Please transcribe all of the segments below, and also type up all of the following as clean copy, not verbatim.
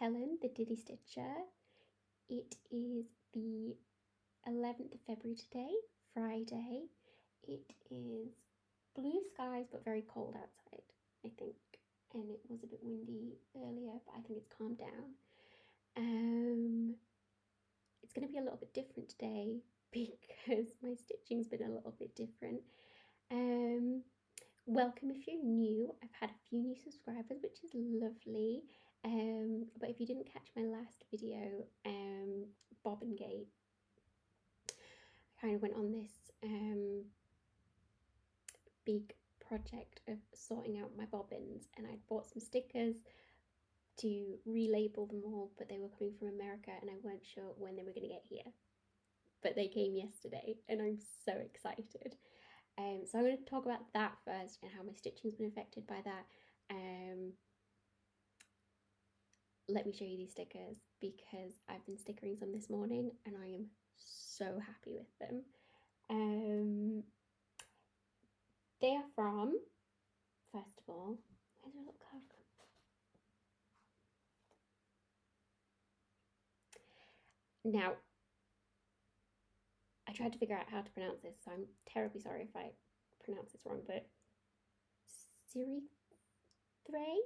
Helen, the Diddy Stitcher. It is the 11th of February today, Friday. It is blue skies but very cold outside, I think. And it was a bit windy earlier, but I think it's calmed down. It's going to be a little bit different today because my stitching's been a little bit different. Welcome if you're new. I've had a few new subscribers, which is lovely. But if you didn't catch my last video, Bobbingate, I kind of went on this big project of sorting out my bobbins, and I'd bought some stickers to relabel them all, but they were coming from America and I weren't sure when they were going to get here. But they came yesterday and I'm so excited. So I'm going to talk about that first and how my stitching's been affected by that. Let me show you these stickers because I've been stickering some this morning and I am so happy with them. They are from, first of all, where's your little card? Now, I tried to figure out how to pronounce this, so I'm terribly sorry if I pronounce this wrong, but Siri Threy?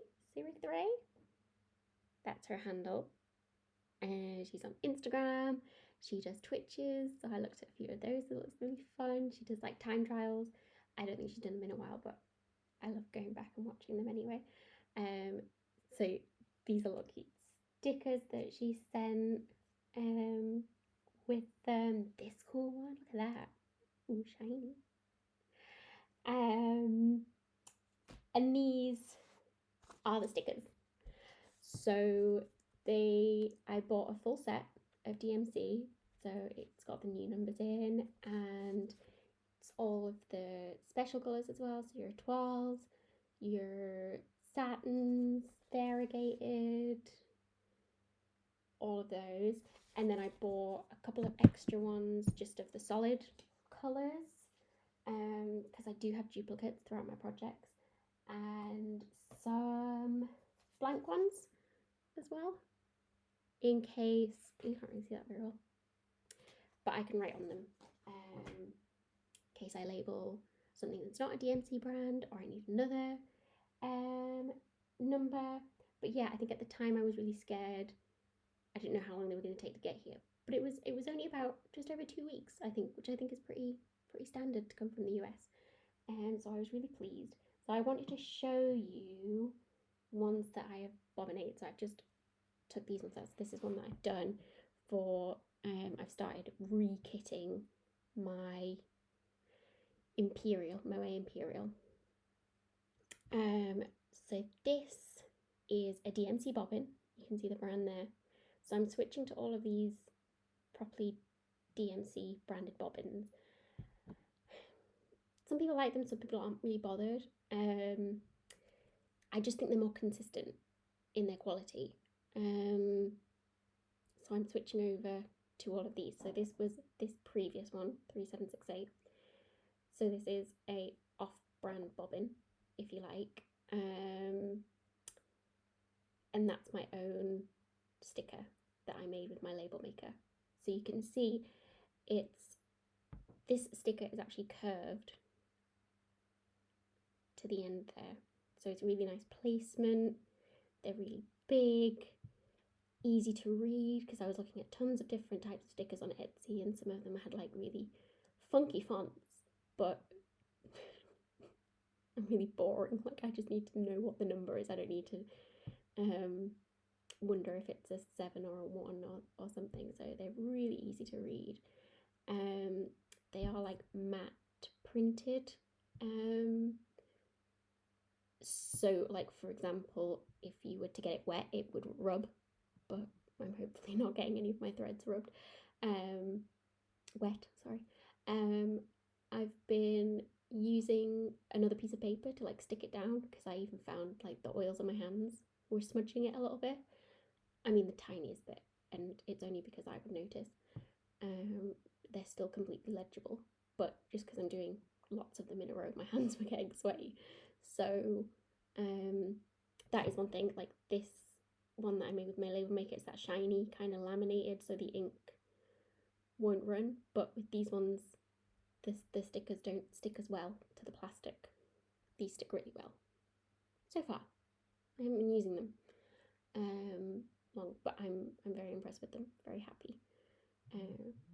That's her handle. And she's on Instagram. She does Twitches, so I looked at a few of those. It looks really fun. She does like time trials. I don't think she's done them in a while, but I love going back and watching them anyway. So these are little cute stickers that she sent with this cool one. Look at that. Ooh, shiny. And these are the stickers. So I bought a full set of DMC, so it's got the new numbers in and it's all of the special colours as well, so your toiles, your satins, variegated, all of those. And then I bought a couple of extra ones just of the solid colours because I do have duplicates throughout my projects, and some blank ones as well, in case, you can't really see that very well, but I can write on them in case I label something that's not a DMC brand or I need another number. But yeah, I think at the time I was really scared. I didn't know how long they were going to take to get here, but it was only about just over 2 weeks, I think, which I think is pretty standard to come from the US. And so I was really pleased. So I wanted to show you ones that I have bobbinated. So I've just took these ones out. So this is one that I've done for, I've started re-kitting my Imperial, Moe Imperial. So this is a DMC bobbin. You can see the brand there. So I'm switching to all of these properly DMC branded bobbins. Some people like them, some people aren't really bothered. I just think they're more consistent in their quality. So I'm switching over to all of these. So this was this previous one, 3768. So this is a off-brand bobbin, if you like. And that's my own sticker that I made with my label maker. So you can see this sticker is actually curved to the end there. So it's a really nice placement. They're really big, easy to read, because I was looking at tons of different types of stickers on Etsy and some of them had like really funky fonts, but I'm really boring. Like, I just need to know what the number is. I don't need to wonder if it's a 7 or a 1 or something. So they're really easy to read. They are like matte printed. So like, for example, if you were to get it wet, it would rub, but I'm hopefully not getting any of my threads rubbed. Wet, sorry. I've been using another piece of paper to like stick it down, because I even found like the oils on my hands were smudging it a little bit. I mean, the tiniest bit, and it's only because I would notice. They're still completely legible, but just because I'm doing lots of them in a row, my hands were getting sweaty. So that is one thing. Like, this one that I made with my label maker. It's that shiny kind of laminated, so the ink won't run. But with these ones, the stickers don't stick as well to the plastic. These stick really well. So far, I haven't been using them long, but I'm very impressed with them. Very happy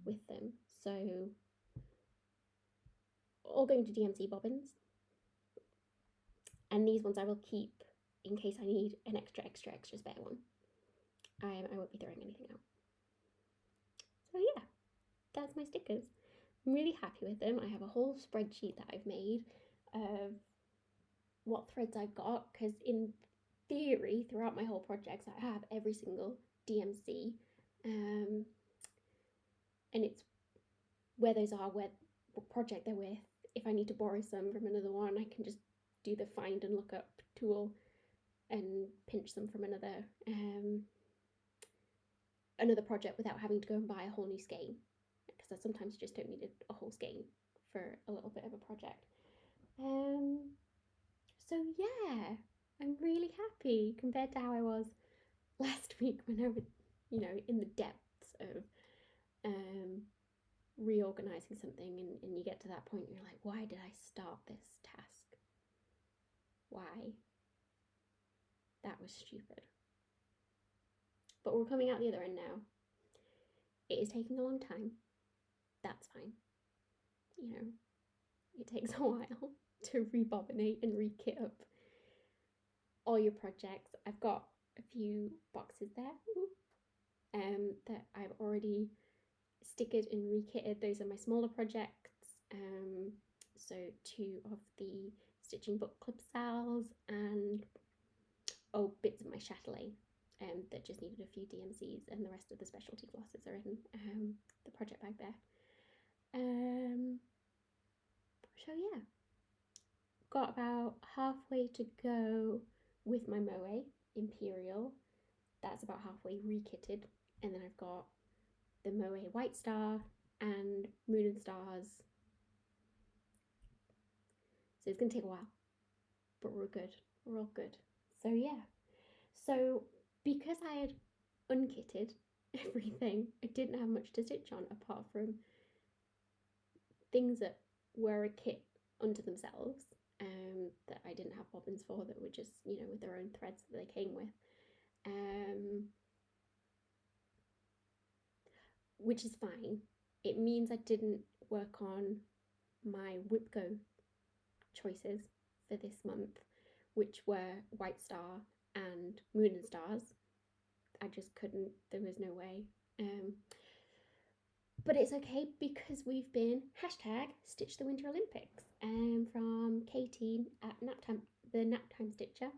with them. So all going to DMC bobbins, and these ones I will keep in case I need an extra spare one. I won't be throwing anything out. So yeah, that's my stickers. I'm really happy with them. I have a whole spreadsheet that I've made of what threads I've got, because in theory, throughout my whole projects, I have every single DMC, and it's where those are, what project they're with. If I need to borrow some from another one, I can just do the find and look up tool and pinch them from another project without having to go and buy a whole new skein, because I sometimes just don't need a whole skein for a little bit of a project. So yeah, I'm really happy compared to how I was last week when I was, in the depths of reorganizing something, and you get to that point and you're like, why did I start this task? Why? That was stupid. But we're coming out the other end now. It is taking a long time. That's fine. It takes a while to rebobinate and rekit up all your projects. I've got a few boxes there that I've already stickered and rekitted. Those are my smaller projects. So 2 of the stitching book club cells and bits of my chatelaine that just needed a few DMCs, and the rest of the specialty glosses are in the project bag there. So yeah, got about halfway to go with my Moe Imperial. That's about halfway rekitted, and then I've got the Moe White Star and Moon and Stars. So it's gonna take a while, but we're good. We're all good. So yeah. So because I had unkitted everything, I didn't have much to stitch on apart from things that were a kit unto themselves, that I didn't have bobbins for, that were just, with their own threads that they came with. Which is fine. It means I didn't work on my WIPGO choices for this month, which were White Star and Moon and Stars. I just couldn't, there was no way. But it's okay, because we've been #Stitch the Winter Olympics from Katie at the Naptime Stitcher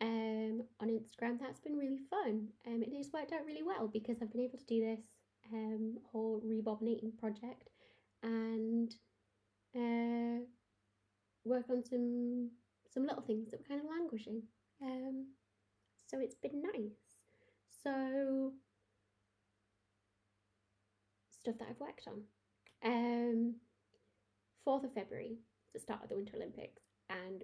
on Instagram. That's been really fun. It has worked out really well, because I've been able to do this whole rebobinating project and work on some little things that were kind of languishing. So it's been nice. So stuff that I've worked on. 4th of February, the start of the Winter Olympics, and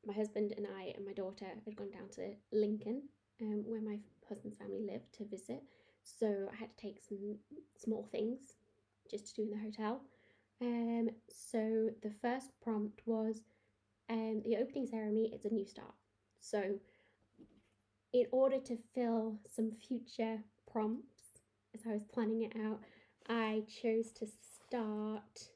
my husband and I and my daughter had gone down to Lincoln, where my husband's family lived, to visit. So I had to take some small things just to do in the hotel. So the first prompt was the opening ceremony, it's a new start. So in order to fill some future prompts, as I was planning it out, I chose to start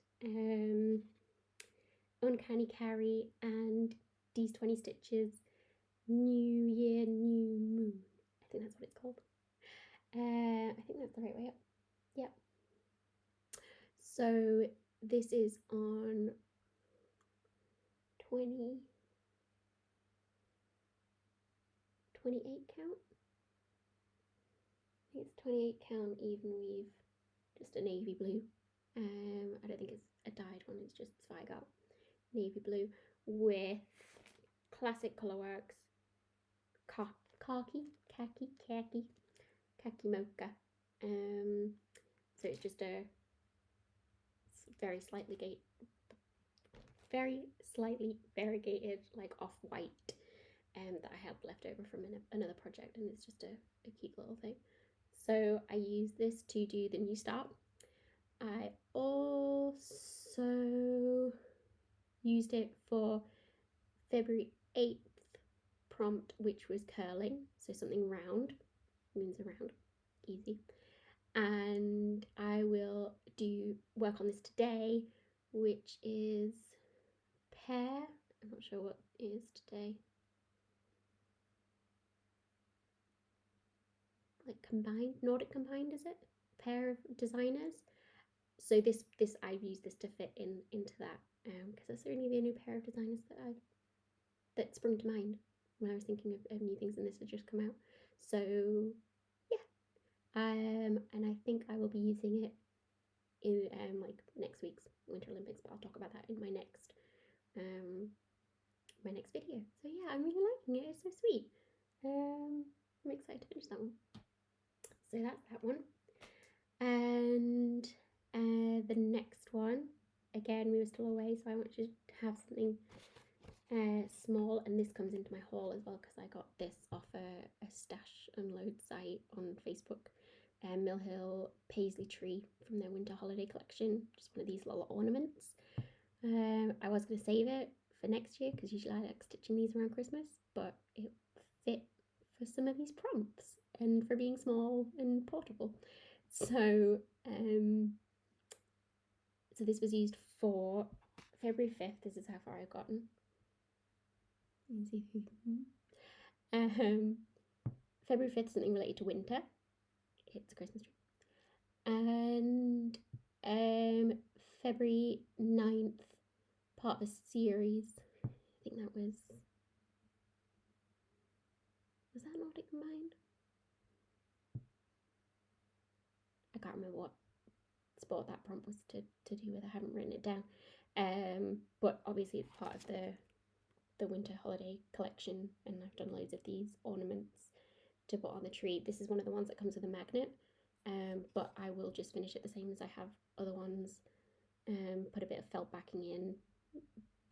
Uncanny Carry and These 20 Stitches New Year, New Moon. I think that's what it's called. I think that's the right way up. Yep. So this is on 28 count. I think it's 28 count even weave, just a navy blue. I don't think it's a dyed one, it's just Zweigart navy blue with classic Colourworks khaki mocha. So it's just a very slightly variegated, like off-white that I had left over from another project, and it's just a cute little thing. So I use this to do the new start. I also used it for February 8th prompt, which was curling, so something round, means around, easy. And I will work on this today, which is pear. I'm not sure what it is today. Like combined, Nordic combined, is it? Pair of designers. So this I've used this to fit into that, because that's only the only pair of designers that sprung to mind when I was thinking of new things, and this had just come out. So yeah, and I think I will be using it in like next week's Winter Olympics, but I'll talk about that in my next video. So yeah, I'm really liking it. It's so sweet. I'm excited to finish that one. So that's that one. And the next one, again, we were still away, so I wanted to have something small, and this comes into my haul as well because I got this off a stash unload site on Facebook. Mill Hill Paisley tree from their winter holiday collection, just one of these little ornaments. I was going to save it for next year because usually I like stitching these around Christmas, but it fit for some of these prompts and for being small and portable. So so this was used for February 5th. This is how far I've gotten. February 5th, something related to winter. It's a Christmas tree. And February 9th, part of a series. I think that was that Nordic Combined? I can't remember what sport that prompt was to do with. I haven't written it down. But obviously it's part of the winter holiday collection, and I've done loads of these ornaments to put on the tree. This is one of the ones that comes with a magnet, but I will just finish it the same as I have other ones. Put a bit of felt backing in,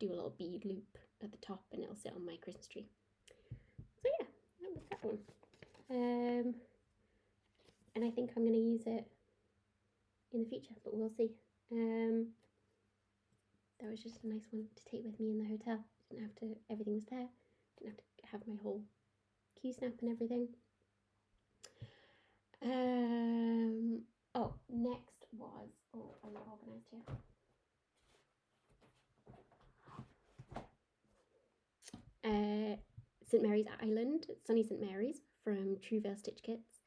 do a little bead loop at the top, and it'll sit on my Christmas tree. So yeah, that was that one. And I think I'm going to use it in the future, but we'll see. That was just a nice one to take with me in the hotel. Didn't have to, everything was there. Didn't have to have my whole Q snap and everything. Oh, next was, I'm not organised here. St Mary's Island, Sunny St Mary's from Truevale Stitch Kits.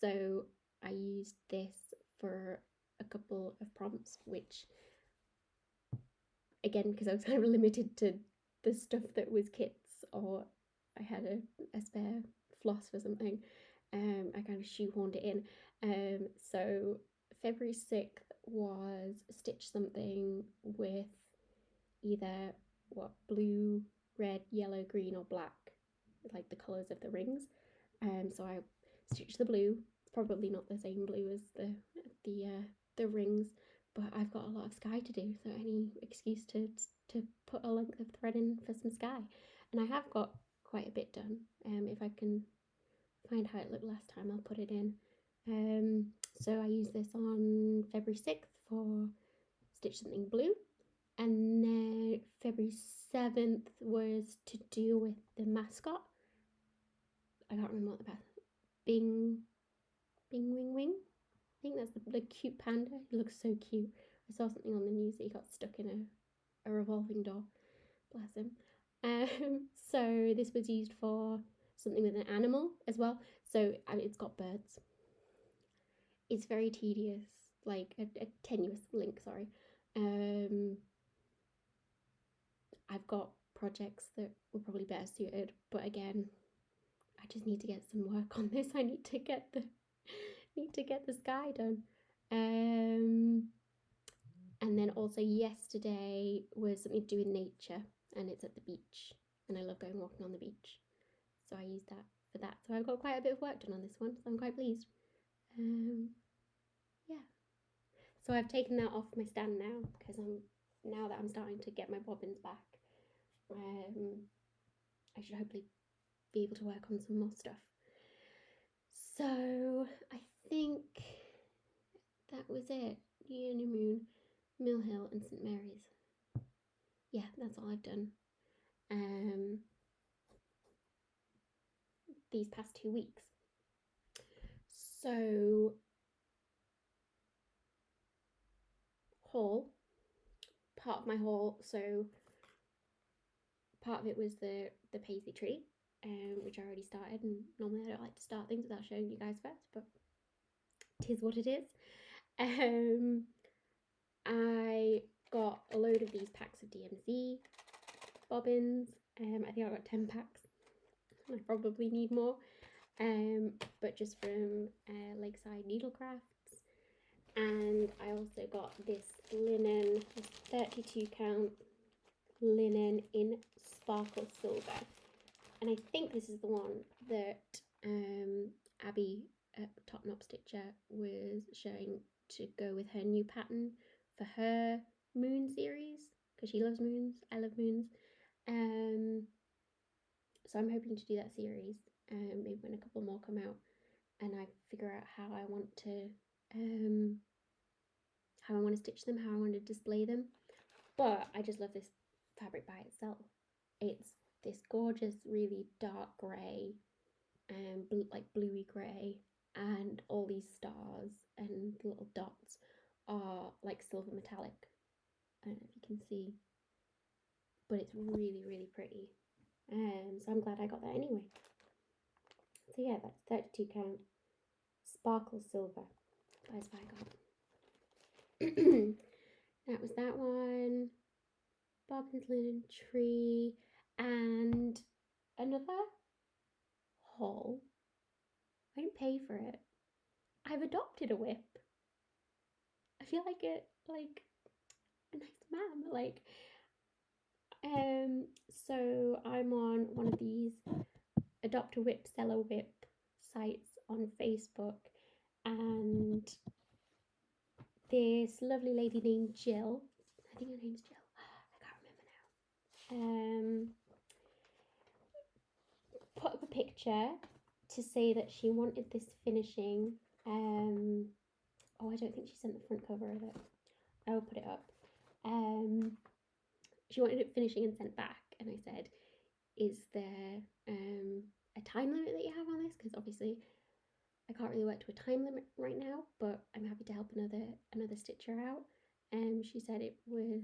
So I used this for a couple of prompts, which again, because I was kind of limited to the stuff that was kits, or I had a spare floss for something, I kind of shoehorned it in. So February 6th was stitch something with either blue, red, yellow, green, or black, like the colours of the rings. So I stitched the blue. It's probably not the same blue as the rings, but I've got a lot of sky to do, so any excuse to put a length of thread in for some sky. And I have got quite a bit done. If I can find how it looked last time, I'll put it in. So I used this on February 6th for stitch something blue, and then February 7th was to do with the mascot. I can't remember what the Bing Wing Wing. I think that's the cute panda. He looks so cute. I saw something on the news that he got stuck in a revolving door. Bless him. So this was used for something with an animal as well. So it's got birds. It's very tedious, like a tenuous link, sorry. I've got projects that were probably better suited, but again, I just need to get some work on this. I need to get the sky done. And then also yesterday was something to do with nature, and it's at the beach, and I love going walking on the beach, so I used that for that. So I've got quite a bit of work done on this one, so I'm quite pleased. Yeah. So I've taken that off my stand now, because now that I'm starting to get my bobbins back, I should hopefully be able to work on some more stuff. So I think that was it. Uni Moon, Mill Hill and St Mary's. Yeah, that's all I've done these past 2 weeks. So haul, part of my haul, so part of it was the paisley tree, which I already started, and normally I don't like to start things without showing you guys first, but tis what it is. I got a load of these packs of DMC bobbins. I think I got 10 packs. I probably need more, but just from Lakeside Needlecrafts. And I also got this linen, this 32 count linen in sparkle silver, and I think this is the one that Abby at Top Knot Stitcher was showing to go with her new pattern for her moon series, because she loves moons. I love moons. So I'm hoping to do that series, maybe when a couple more come out and I figure out how I want to stitch them, how I want to display them. But I just love this fabric by itself. It's this gorgeous, really dark grey, like bluey grey, and all these stars and little dots are like silver metallic. I don't know if you can see, but it's really, really pretty. So I'm glad I got that anyway. So yeah, that's 32 count sparkle silver. That's what I got. That was that one. Bobbins linen tree, and another haul. I didn't pay for it. I've adopted a whip. I feel like it, like a nice man. Like, so I'm on one of these adopt a whip, sell a whip sites on Facebook, and this lovely lady named Jill, I think her name's Jill, I can't remember now, put up a picture to say that she wanted this finishing. Oh, I don't think she sent the front cover of it. I will put it up. She wanted it finishing and sent back, and I said, is there a time limit that you have on this? Because obviously I can't really work to a time limit right now, but I'm happy to help another stitcher out. And she said it was,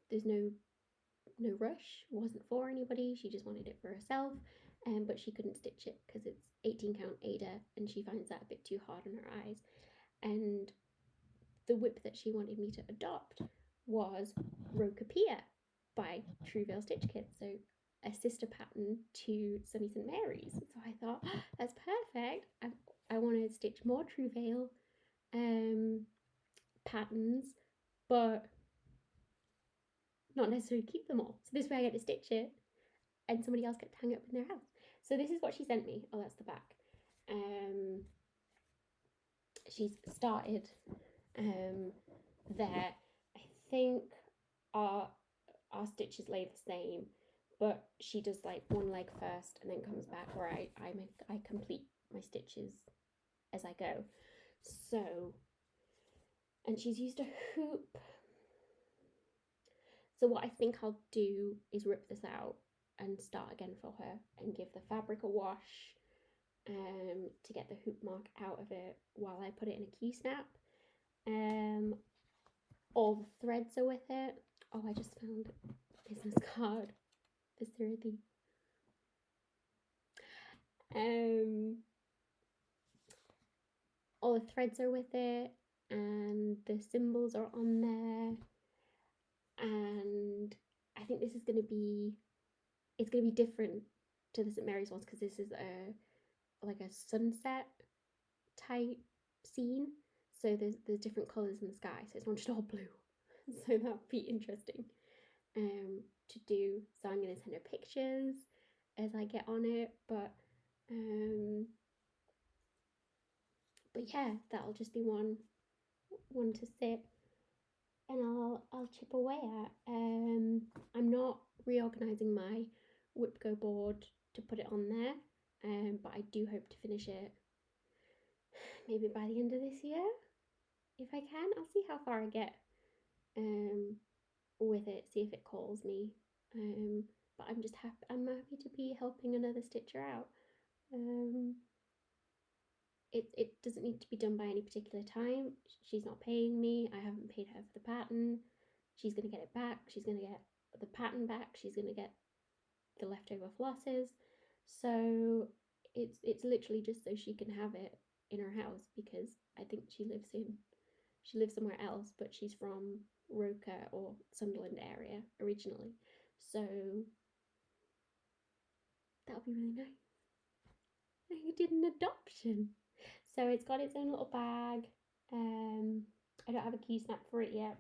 there's no rush, wasn't for anybody, she just wanted it for herself, but she couldn't stitch it because it's 18 count Ada and she finds that a bit too hard on her eyes. And the whip that she wanted me to adopt was Rokapia by Trueveil Stitch Kit, so a sister pattern to Sunny St Mary's. So I thought, oh, that's perfect. I want to stitch more Trueveil patterns, but not necessarily keep them all. So this way I get to stitch it and somebody else get to hang it up in their house. So this is what she sent me. Oh, that's the back. She's started there. I think our stitches lay the same, but she does like one leg first and then comes back where I complete my stitches as I go. So, and she's used a hoop. So what I think I'll do is rip this out and start again for her and give the fabric a wash to get the hoop mark out of it while I put it in a key snap. All the threads are with it. Oh, I just found a business card for Sirthi. All the threads are with it and the symbols are on there, and I think this is going to be, it's going to be different to the St Mary's ones because this is like a sunset type scene, so there's different colours in the sky, so it's not just all blue. So that'll be interesting to do. So I'm going to send her pictures as I get on it, but yeah, that'll just be one to sit and I'll chip away at. I'm not reorganizing my whip go board to put it on there, but I do hope to finish it maybe by the end of this year, if I can. I'll see how far I get with it, see if it calls me. But I'm just happy. I'm happy to be helping another stitcher out. It doesn't need to be done by any particular time. She's not paying me. I haven't paid her for the pattern. She's gonna get it back. She's gonna get the pattern back. She's gonna get the leftover flosses. So it's literally just so she can have it in her house, because I think she lives somewhere else, but she's from Roker or Sunderland area originally. So that would be really nice. I did an adoption. So it's got its own little bag. I don't have a key snap for it yet.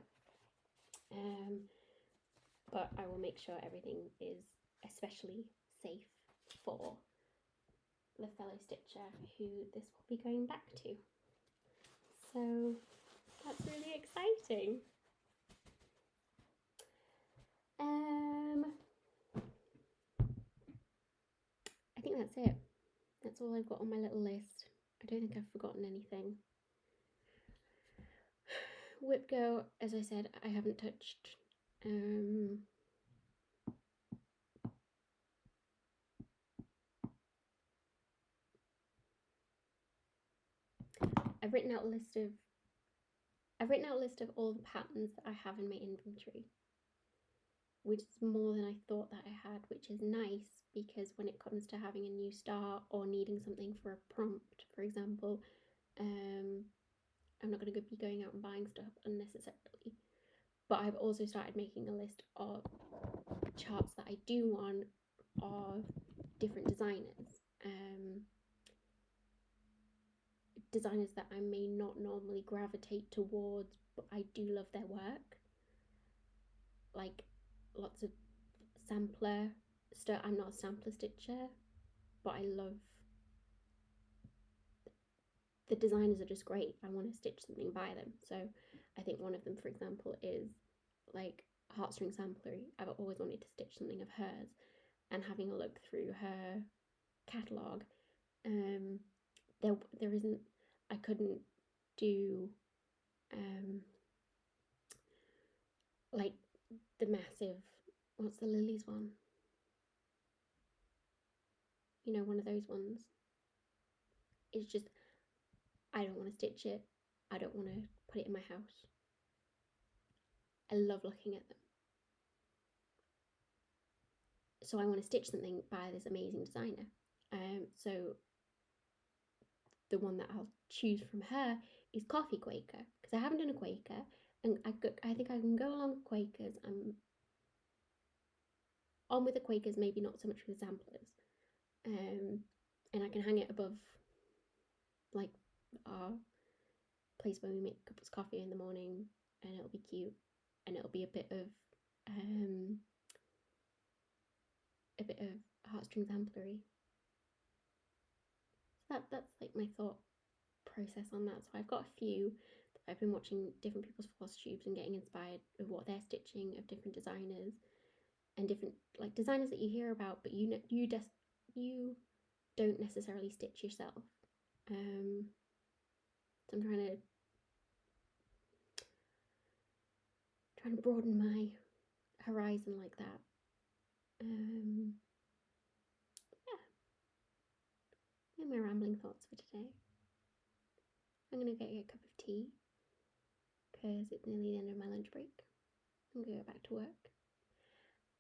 But I will make sure everything is especially safe for the fellow stitcher who this will be going back to. So that's really exciting. I think that's it. That's all I've got on my little list. I don't think I've forgotten anything. Whip Go, as I said, I haven't touched. I've written out a list of all the patterns that I have in my inventory, which is more than I thought that I had, which is nice, because when it comes to having a new start or needing something for a prompt, for example, I'm not going to be going out and buying stuff unnecessarily. But I've also started making a list of charts that I do want of different designers. Designers that I may not normally gravitate towards, but I do love their work. Like lots of sampler stuff. I'm not a sampler stitcher, but I love the designers are just great. I want to stitch something by them. So I think one of them, for example, is like Heartstring Samplery. I've always wanted to stitch something of hers, and having a look through her catalogue, there isn't, I couldn't do like the massive, what's the lilies one? You know, one of those ones. It's just, I don't want to stitch it. I don't want to put it in my house. I love looking at them. So I want to stitch something by this amazing designer. So the one that I'll choose from her is Coffee Quaker, because I haven't done a Quaker, and I think I can go along with Quakers. I'm on with the Quakers, maybe not so much with the samplers. And I can hang it above like our place where we make cups of coffee in the morning, and it'll be cute, and it'll be a bit of heartstring samplery. So that's like my thought process on that. So I've got a few. I've been watching different people's Flosstubes and getting inspired of what they're stitching, of different designers and different like designers that you hear about, but you don't necessarily stitch yourself. So I'm trying to broaden my horizon like that. Yeah, my rambling thoughts for today. I'm gonna get a cup of tea because it's nearly the end of my lunch break. I'm gonna go back to work,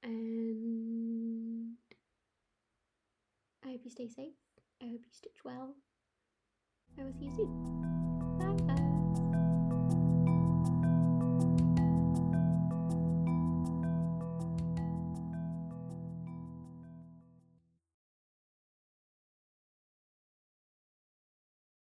and I hope you stay safe. I hope you stitch well. I will see you soon.